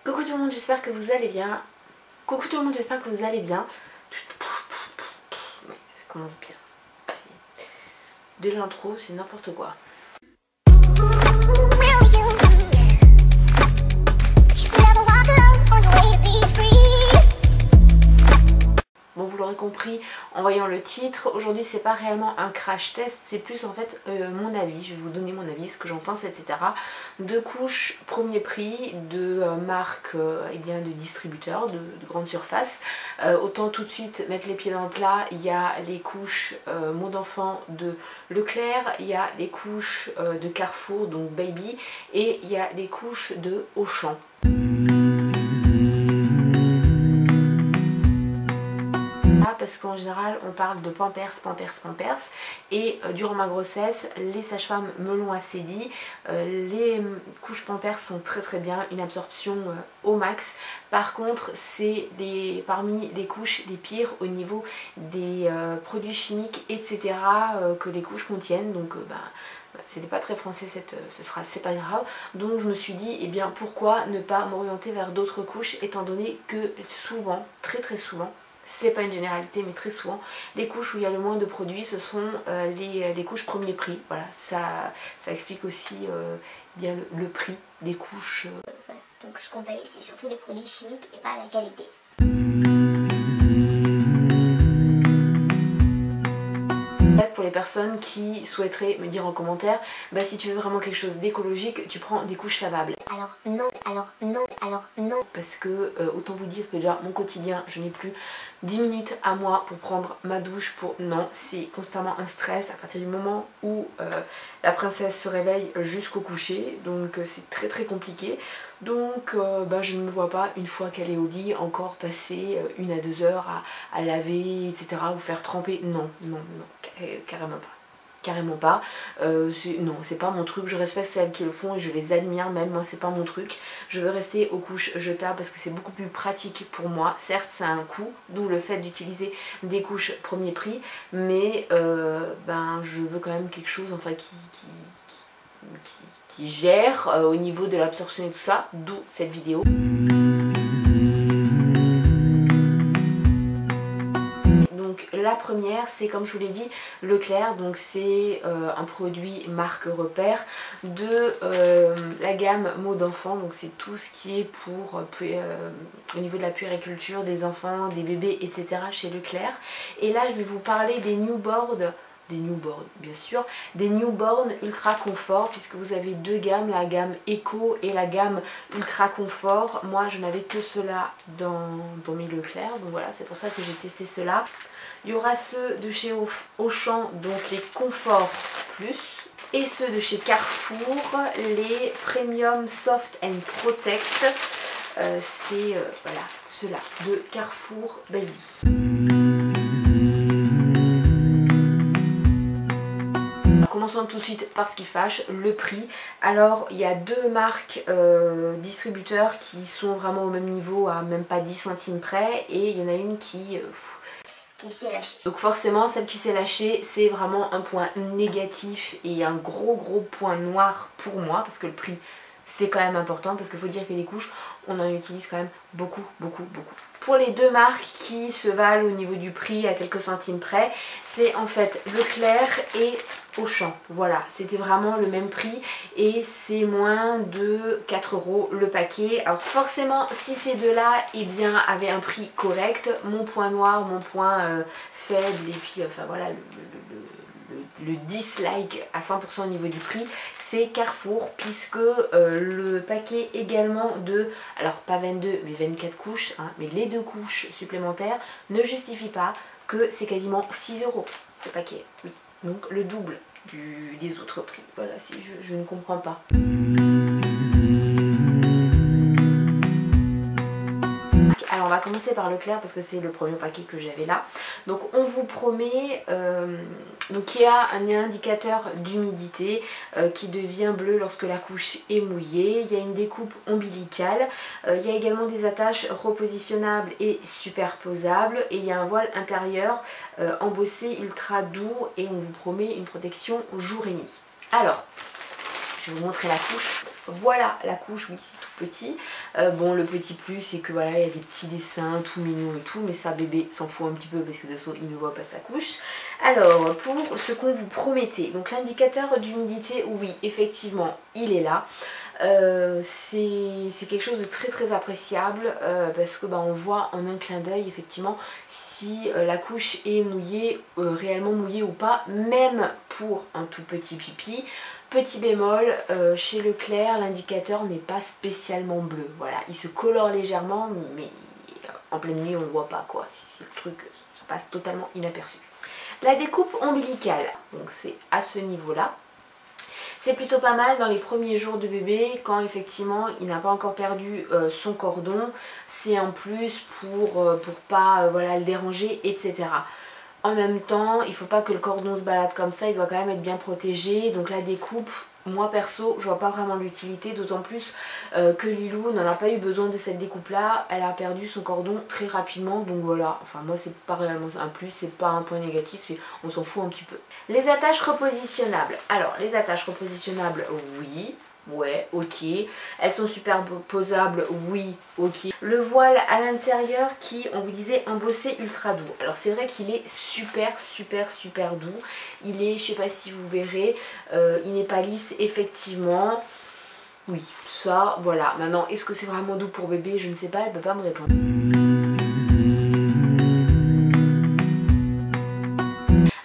Coucou tout le monde, j'espère que vous allez bien. Coucou tout le monde, j'espère que vous allez bien. Oui, ça commence bien. Dès l'intro, c'est n'importe quoi. Bon, vous l'aurez compris en voyant le titre, aujourd'hui c'est pas réellement un crash test, c'est plus en fait mon avis, je vais vous donner mon avis, ce que j'en pense, etc. De couches premier prix, de marques, et bien de distributeurs, de grande surface. Autant tout de suite mettre les pieds dans le plat, il y a les couches Mode Enfant de Leclerc, il y a les couches de Carrefour, donc Baby, et il y a les couches de Auchan. Parce qu'en général on parle de Pampers et durant ma grossesse les sages-femmes me l'ont assez dit, les couches Pampers sont très bien, une absorption au max. Par contre c'est parmi les couches les pires au niveau des produits chimiques etc. Que les couches contiennent, donc c'était pas très français cette phrase, c'est pas grave. Donc je me suis dit, eh bien pourquoi ne pas m'orienter vers d'autres couches, étant donné que souvent, très souvent, c'est pas une généralité mais très souvent, les couches où il y a le moins de produits ce sont les couches premier prix. Voilà, ça explique aussi bien le prix des couches. Voilà. Donc ce qu'on paye c'est surtout les produits chimiques et pas la qualité. Pour les personnes qui souhaiteraient me dire en commentaire, bah si tu veux vraiment quelque chose d'écologique, tu prends des couches lavables. Alors non. Parce que autant vous dire que déjà mon quotidien, je n'ai plus 10 minutes à moi pour prendre ma douche, non, c'est constamment un stress à partir du moment où la princesse se réveille jusqu'au coucher, donc c'est très compliqué. Donc je ne me vois pas une fois qu'elle est au lit encore passer 1 à 2 heures à laver etc. ou faire tremper, non, carrément pas. Non, c'est pas mon truc. Je respecte celles qui le font et je les admire même, moi c'est pas mon truc. Je veux rester aux couches jetables parce que c'est beaucoup plus pratique pour moi. Certes ça a un coût, d'où le fait d'utiliser des couches premier prix, mais je veux quand même quelque chose enfin qui gère au niveau de l'absorption et tout ça, d'où cette vidéo. La première c'est comme je vous l'ai dit Leclerc, donc c'est un produit marque repère de la gamme Mode Enfant, donc c'est tout ce qui est pour au niveau de la puériculture des enfants, des bébés etc. chez Leclerc. Et là je vais vous parler des newborn bien sûr, des newborn ultra confort, puisque vous avez deux gammes, la gamme Eco et la gamme ultra confort. Moi je n'avais que cela dans mes Leclerc, donc voilà, c'est pour ça que j'ai testé cela. Il y aura ceux de chez Auchan, donc les Confort Plus, et ceux de chez Carrefour, les Premium Soft and Protect. C'est voilà, ceux-là de Carrefour Baby. Commençons tout de suite par ce qui fâche, le prix. Alors il y a deux marques distributeurs qui sont vraiment au même niveau, à même pas 10 centimes près, et il y en a une qui s'est lâchée. Donc forcément celle qui s'est lâchée, c'est vraiment un point négatif et un gros point noir pour moi, parce que le prix c'est quand même important, parce qu'il faut dire que les couches on en utilise quand même beaucoup. Pour les deux marques qui se valent au niveau du prix à quelques centimes près, c'est en fait Leclerc et Auchan. Voilà, c'était vraiment le même prix et c'est moins de 4 € le paquet. Alors forcément si ces deux là avaient un prix correct, mon point noir, mon point faible et puis enfin voilà le dislike à 100% au niveau du prix, c'est Carrefour, puisque le paquet également de, alors pas 22 mais 24 couches, hein, mais les deux couches supplémentaires ne justifient pas que c'est quasiment 6 € le paquet, oui, donc le double des autres prix. Voilà, je ne comprends pas. Alors on va commencer par Leclerc parce que c'est le premier paquet que j'avais là. Donc on vous promet, donc il y a un indicateur d'humidité qui devient bleu lorsque la couche est mouillée. Il y a une découpe ombilicale, il y a également des attaches repositionnables et superposables, et il y a un voile intérieur embossé ultra doux, et on vous promet une protection jour et nuit. Alors, Je vais vous montrer la couche. Voilà la couche, oui c'est tout petit. Bon le petit plus c'est que voilà il y a des petits dessins tout mignons et tout, mais ça bébé s'en fout un petit peu parce que de toute façon il ne voit pas sa couche. Alors pour ce qu'on vous promettait, donc l'indicateur d'humidité, oui effectivement il est là. C'est quelque chose de très appréciable parce que on voit en un clin d'œil effectivement si la couche est mouillée, réellement mouillée ou pas, même pour un tout petit pipi. Petit bémol, chez Leclerc l'indicateur n'est pas spécialement bleu, voilà, il se colore légèrement mais en pleine nuit on ne le voit pas quoi, si le truc ça passe totalement inaperçu. La découpe ombilicale, donc c'est à ce niveau là. C'est plutôt pas mal dans les premiers jours de bébé quand effectivement il n'a pas encore perdu son cordon. C'est en plus pour pas voilà, le déranger, etc. En même temps, il ne faut pas que le cordon se balade comme ça, il doit quand même être bien protégé. Donc la découpe, moi perso, je vois pas vraiment l'utilité, d'autant plus que Lilou n'en a pas eu besoin de cette découpe là. Elle a perdu son cordon très rapidement, donc voilà. Enfin moi c'est pas réellement un plus, c'est pas un point négatif, on s'en fout un petit peu. Les attaches repositionnables. Alors les attaches repositionnables, oui. Ouais, ok. Elles sont superposables, oui, ok. Le voile à l'intérieur qui, on vous disait, embossé ultra doux. Alors c'est vrai qu'il est super doux. Il est, je sais pas si vous verrez, il n'est pas lisse effectivement. Oui, ça, voilà. Maintenant, est-ce que c'est vraiment doux pour bébé? Je ne sais pas, elle peut pas me répondre.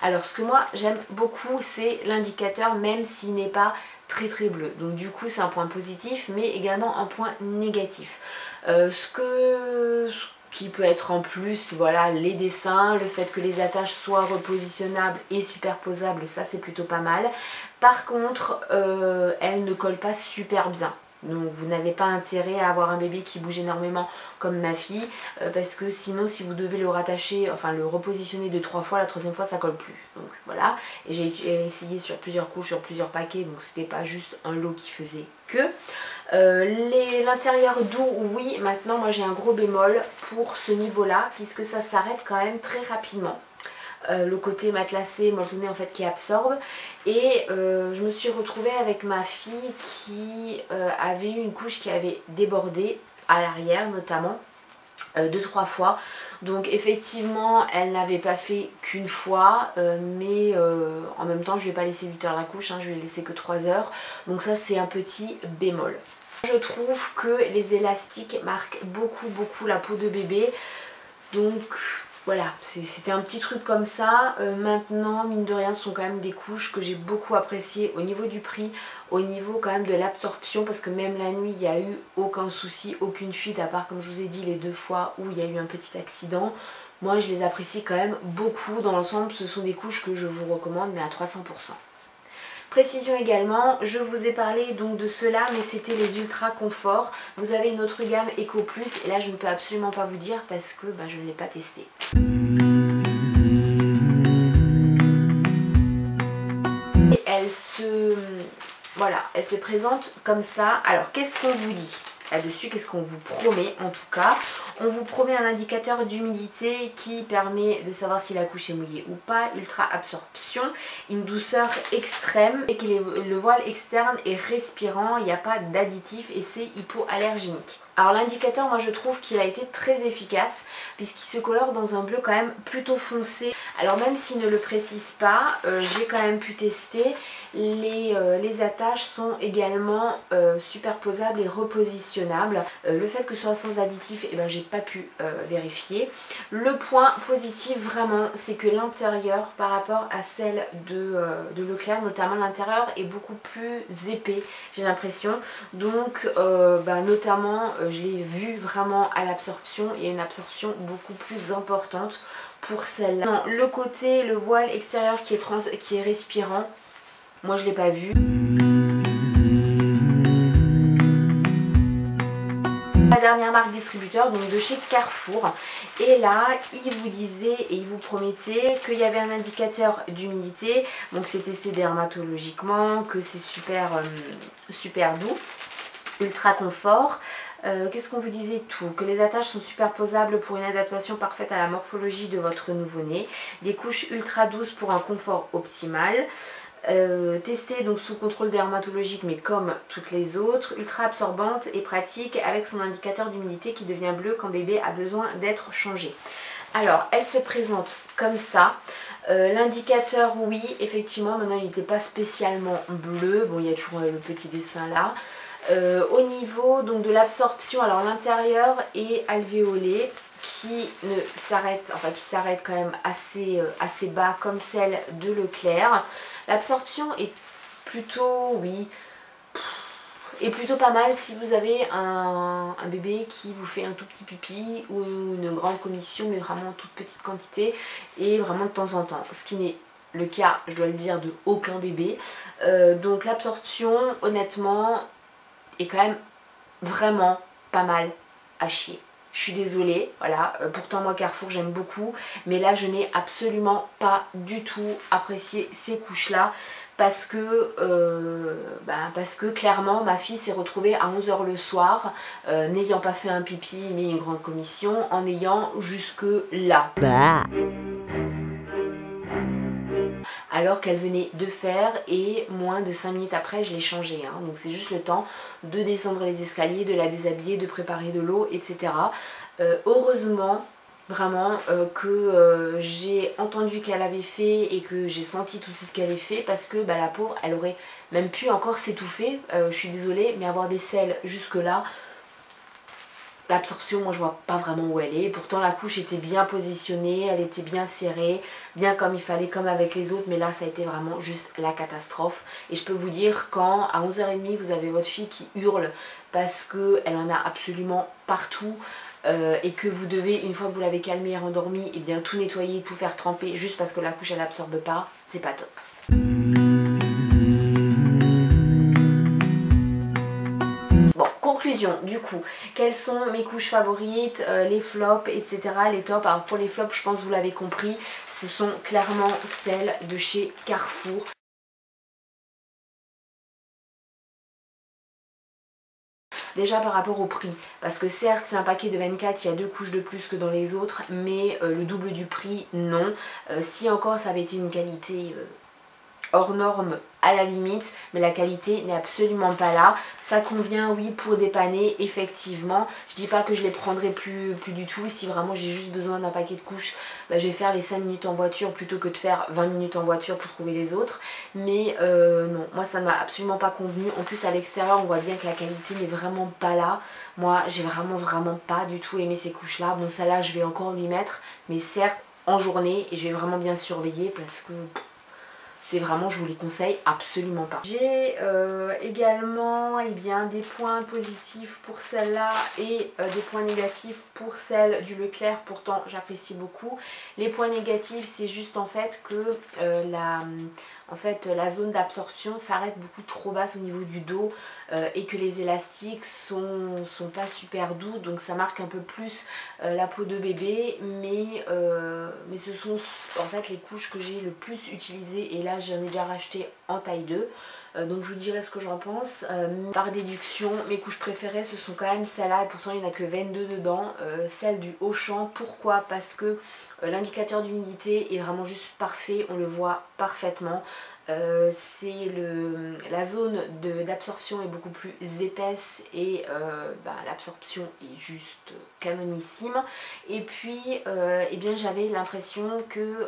Alors ce que moi j'aime beaucoup c'est l'indicateur, même s'il n'est pas très bleu, donc du coup c'est un point positif mais également un point négatif. Ce qui peut être en plus, voilà, les dessins, le fait que les attaches soient repositionnables et superposables, ça c'est plutôt pas mal. Par contre elles ne collent pas super bien. Donc vous n'avez pas intérêt à avoir un bébé qui bouge énormément comme ma fille, parce que sinon si vous devez le rattacher, enfin le repositionner 2-3 fois, la troisième fois ça colle plus. Donc voilà, et j'ai essayé sur plusieurs couches, sur plusieurs paquets, donc c'était pas juste un lot qui faisait que. L'intérieur doux, oui, maintenant moi j'ai un gros bémol pour ce niveau là, puisque ça s'arrête quand même très rapidement. Le côté matelassé, molletonné en fait qui absorbe, et je me suis retrouvée avec ma fille qui avait eu une couche qui avait débordé à l'arrière notamment 2-3 fois. Donc effectivement elle n'avait pas fait qu'une fois, mais en même temps je lui ai pas laissé 8 heures la couche, hein, je lui ai laissé que 3 heures, donc ça c'est un petit bémol. Je trouve que les élastiques marquent beaucoup la peau de bébé, donc voilà, c'était un petit truc comme ça. Maintenant, mine de rien, ce sont quand même des couches que j'ai beaucoup appréciées au niveau du prix, au niveau quand même de l'absorption, parce que même la nuit, il n'y a eu aucun souci, aucune fuite, à part comme je vous ai dit les 2 fois où il y a eu un petit accident. Moi, je les apprécie quand même beaucoup. Dans l'ensemble, ce sont des couches que je vous recommande, mais à 300%. Précision également, je vous ai parlé donc de cela, mais c'était les ultra confort. Vous avez une autre gamme Eco Plus et là je ne peux absolument pas vous dire parce que je ne l'ai pas testé. Et elle se présente comme ça. Alors qu'est-ce qu'on vous dit là-dessus, qu'est-ce qu'on vous promet en tout cas? On vous promet un indicateur d'humidité qui permet de savoir si la couche est mouillée ou pas, ultra absorption, une douceur extrême et que le voile externe est respirant, il n'y a pas d'additif et c'est hypoallergénique. Alors l'indicateur, moi je trouve qu'il a été très efficace puisqu'il se colore dans un bleu quand même plutôt foncé. Alors même s'il ne le précise pas, j'ai quand même pu tester. Les attaches sont également superposables et repositionnables. Le fait que ce soit sans additif, j'ai pas pu vérifier. Le point positif vraiment, c'est que l'intérieur par rapport à celle de Leclerc, notamment l'intérieur est beaucoup plus épais, j'ai l'impression. Donc notamment je l'ai vu vraiment à l'absorption, il y a une absorption beaucoup plus importante pour celle-là. Le côté, le voile extérieur qui est respirant, moi je l'ai pas vu. La dernière marque distributeur, donc de chez Carrefour, et là il vous disait et il vous promettait qu'il y avait un indicateur d'humidité, donc c'est testé dermatologiquement, que c'est super doux, ultra confort. Qu'est-ce qu'on vous disait tout? Que les attaches sont superposables pour une adaptation parfaite à la morphologie de votre nouveau-né, des couches ultra douces pour un confort optimal. Testée donc sous contrôle dermatologique mais comme toutes les autres, ultra absorbante et pratique avec son indicateur d'humidité qui devient bleu quand bébé a besoin d'être changé. Alors elle se présente comme ça. L'indicateur, oui, effectivement, maintenant il n'était pas spécialement bleu, bon il y a toujours le petit dessin là. Au niveau donc de l'absorption, alors l'intérieur est alvéolé qui ne s'arrête, enfin qui s'arrête quand même assez bas comme celle de Leclerc. L'absorption est plutôt, oui, est plutôt pas mal si vous avez un bébé qui vous fait un tout petit pipi ou une grande commission mais vraiment en toute petite quantité et vraiment de temps en temps, ce qui n'est le cas, je dois le dire, de aucun bébé. Donc l'absorption honnêtement est quand même vraiment pas mal à chier. Je suis désolée, voilà, pourtant moi Carrefour j'aime beaucoup, mais là je n'ai absolument pas du tout apprécié ces couches là parce que clairement ma fille s'est retrouvée à 11 h le soir n'ayant pas fait un pipi mais une grande commission en ayant jusque là. Alors qu'elle venait de faire et moins de 5 minutes après je l'ai changée, hein. Donc c'est juste le temps de descendre les escaliers, de la déshabiller, de préparer de l'eau, etc. Heureusement vraiment que j'ai entendu qu'elle avait fait et que j'ai senti tout de suite qu'elle avait fait parce que la pauvre elle aurait même pu encore s'étouffer, je suis désolée, mais avoir des selles jusque là, l'absorption, moi je vois pas vraiment où elle est. Pourtant la couche était bien positionnée, elle était bien serrée, bien comme il fallait, comme avec les autres. Mais là ça a été vraiment juste la catastrophe. Et je peux vous dire, quand à 11 h 30 vous avez votre fille qui hurle parce qu'elle en a absolument partout et que vous devez, une fois que vous l'avez calmée et rendormie, et bien tout nettoyer, tout faire tremper juste parce que la couche elle absorbe pas, c'est pas top. Conclusion, du coup, quelles sont mes couches favorites, les flops, etc., les tops. Alors pour les flops, je pense que vous l'avez compris, ce sont clairement celles de chez Carrefour. Déjà par rapport au prix, parce que certes c'est un paquet de 24, il y a 2 couches de plus que dans les autres, mais le double du prix, non. Si encore ça avait été une qualité hors norme à la limite, mais la qualité n'est absolument pas là. Ça convient, oui, pour dépanner, effectivement. Je dis pas que je les prendrai plus du tout. Si vraiment j'ai juste besoin d'un paquet de couches, je vais faire les 5 minutes en voiture plutôt que de faire 20 minutes en voiture pour trouver les autres. Mais non, moi ça ne m'a absolument pas convenu. En plus à l'extérieur on voit bien que la qualité n'est vraiment pas là. Moi j'ai vraiment pas du tout aimé ces couches là. Bon, celle-là je vais encore lui mettre, mais certes en journée, et je vais vraiment bien surveiller parce que c'est vraiment, je vous les conseille absolument pas. J'ai également des points positifs pour celle-là et des points négatifs pour celle du Leclerc. Pourtant j'apprécie beaucoup. Les points négatifs, c'est juste en fait que la zone d'absorption s'arrête beaucoup trop basse au niveau du dos et que les élastiques sont pas super doux, donc ça marque un peu plus la peau de bébé, mais ce sont en fait les couches que j'ai le plus utilisées, et là j'en ai déjà racheté en taille 2. Donc je vous dirai ce que j'en pense. Par déduction, mes couches préférées ce sont quand même celles-là, et pourtant il n'y en a que 22 dedans. Celle du Auchan, pourquoi? Parce que l'indicateur d'humidité est vraiment juste parfait, on le voit parfaitement. La zone d'absorption est beaucoup plus épaisse et l'absorption est juste canonissime. Et puis j'avais l'impression que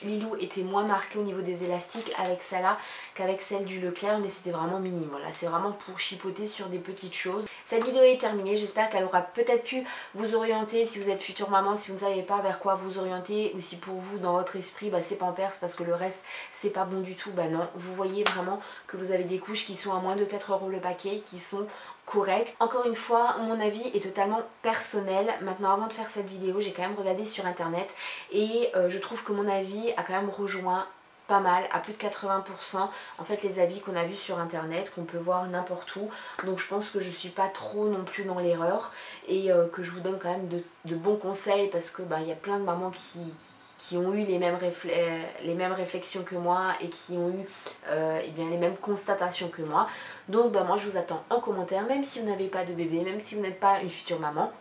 Lilou était moins marquée au niveau des élastiques avec celle-là qu'avec celle du Leclerc, mais c'était vraiment minime. Voilà, c'est vraiment pour chipoter sur des petites choses. Cette vidéo est terminée, j'espère qu'elle aura peut-être pu vous orienter si vous êtes future maman, si vous ne savez pas vers quoi vous orienter, ou si pour vous dans votre esprit c'est Pampers parce que le reste c'est pas bon du tout. Non, vous voyez vraiment que vous avez des couches qui sont à moins de 4 € le paquet, qui sont correctes. Encore une fois, mon avis est totalement personnel. Maintenant, avant de faire cette vidéo, j'ai quand même regardé sur internet et je trouve que mon avis a quand même rejoint pas mal, à plus de 80% en fait les avis qu'on a vus sur internet, qu'on peut voir n'importe où. Donc je pense que je suis pas trop non plus dans l'erreur et que je vous donne quand même de bons conseils, parce que il y a plein de mamans qui ont eu les mêmes réflexions que moi et qui ont eu les mêmes constatations que moi. Donc moi je vous attends en commentaire, même si vous n'avez pas de bébé, même si vous n'êtes pas une future maman.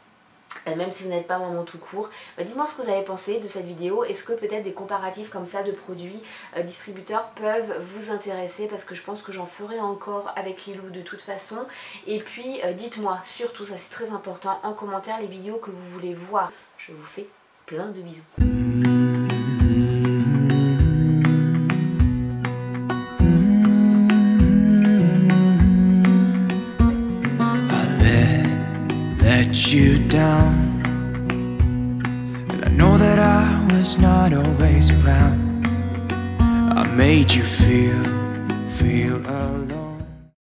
même si vous n'êtes pas maman tout court. Dites-moi ce que vous avez pensé de cette vidéo. Est-ce que peut-être des comparatifs comme ça de produits distributeurs peuvent vous intéresser, parce que je pense que j'en ferai encore avec Lilou de toute façon. Et puis dites-moi surtout, ça c'est très important, en commentaire les vidéos que vous voulez voir. Je vous fais plein de bisous. You down, and I know that I was not always around. I made you feel alone.